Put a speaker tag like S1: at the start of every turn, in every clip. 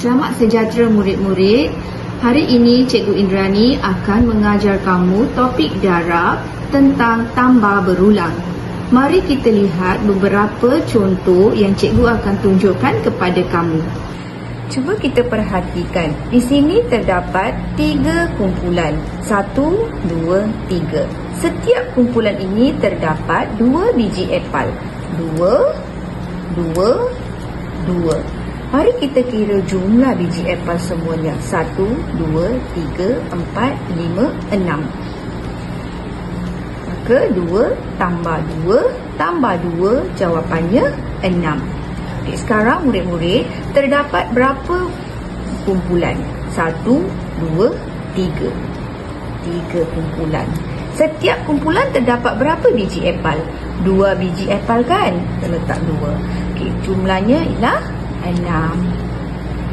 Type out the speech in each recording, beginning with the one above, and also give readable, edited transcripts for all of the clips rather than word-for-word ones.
S1: Selamat sejahtera murid-murid. Hari ini Cikgu Indrani akan mengajar kamu topik darab tentang tambah berulang. Mari kita lihat beberapa contoh yang cikgu akan tunjukkan kepada kamu. Cuba kita perhatikan. Di sini terdapat 3 kumpulan. 1, 2, 3. Setiap kumpulan ini terdapat 2 biji apple. 2, 2. Mari kita kira jumlah biji apple semuanya. 1, 2, 3, 4, 5, 6. Maka 2 tambah 2, jawapannya 6. Okey, sekarang murid-murid, terdapat berapa kumpulan? 1, 2, 3. 3 kumpulan. Setiap kumpulan terdapat berapa biji apple? 2 biji apple kan? Kita letak 2. Okey, jumlahnya ialah 6.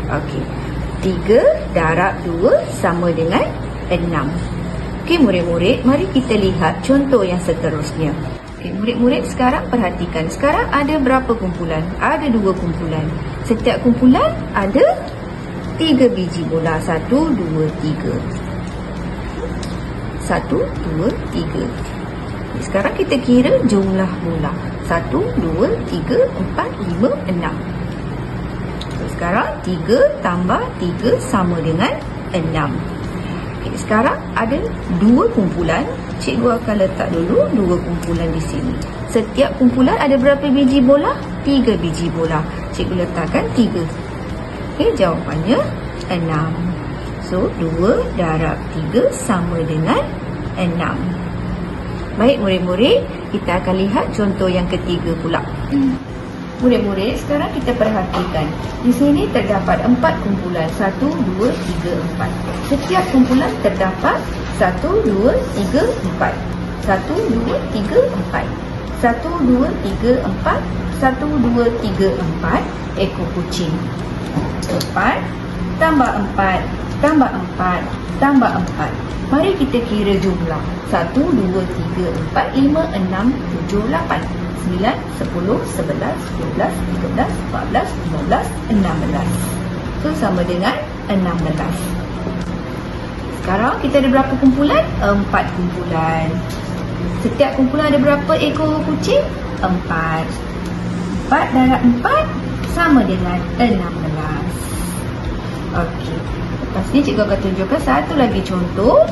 S1: Okey. 3 darab 2 sama dengan 6. Okey murid-murid, mari kita lihat contoh yang seterusnya. Okey murid-murid, sekarang perhatikan. Sekarang ada berapa kumpulan? Ada 2 kumpulan. Setiap kumpulan ada 3 biji bola. 1, 2, 3. 1, 2, 3. Sekarang kita kira jumlah bola. 1, 2, 3, 4, 5, 6. Sekarang 3 tambah 3 sama dengan 6. Okay, sekarang ada 2 kumpulan. Cikgu akan letak dulu 2 kumpulan di sini. Setiap kumpulan ada berapa biji bola? 3 biji bola. Cikgu letakkan 3. Okay, jawapannya 6. So 2 darab 3 sama dengan 6. Baik murid-murid, kita akan lihat contoh yang ketiga pula. Murid-murid, sekarang kita perhatikan. Di sini terdapat 4 kumpulan. 1, 2, 3, 4. Setiap kumpulan terdapat 1, 2, 3, 4. 1, 2, 3, 4. 1, 2, 3, 4. 1, 2, 3, 4 ekor kucing. 4 tambah 4 tambah 4 tambah 4. Mari kita kira jumlah. 1, 2, 3, 4, 5, 6, 7, 8. 9, 10, 11, 12, 13, 14, 15, 16. So, sama dengan 16. Sekarang kita ada berapa kumpulan? 4 kumpulan. Setiap kumpulan ada berapa ekor kucing? 4. 4 darab 4 sama dengan 16. Okey. Lepas ni cikgu akan tunjukkan satu lagi contoh.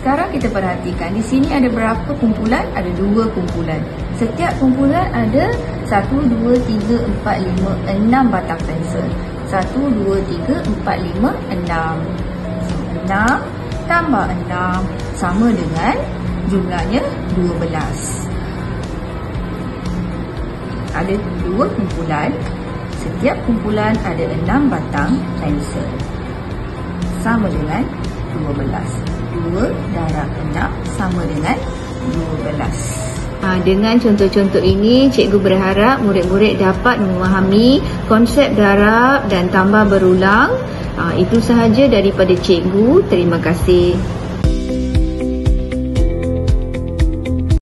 S1: Sekarang kita perhatikan, di sini ada berapa kumpulan? Ada 2 kumpulan. Setiap kumpulan ada 1, 2, 3, 4, 5, 6 batang pensel. 1, 2, 3, 4, 5, 6. 6 tambah 6 sama dengan jumlahnya 12. Ada 2 kumpulan. Setiap kumpulan ada 6 batang pensel. Sama dengan 12. 2 darab 6 sama dengan 12. Dengan contoh-contoh ini, cikgu berharap murid-murid dapat memahami konsep darab dan tambah berulang. Itu sahaja daripada cikgu. Terima kasih.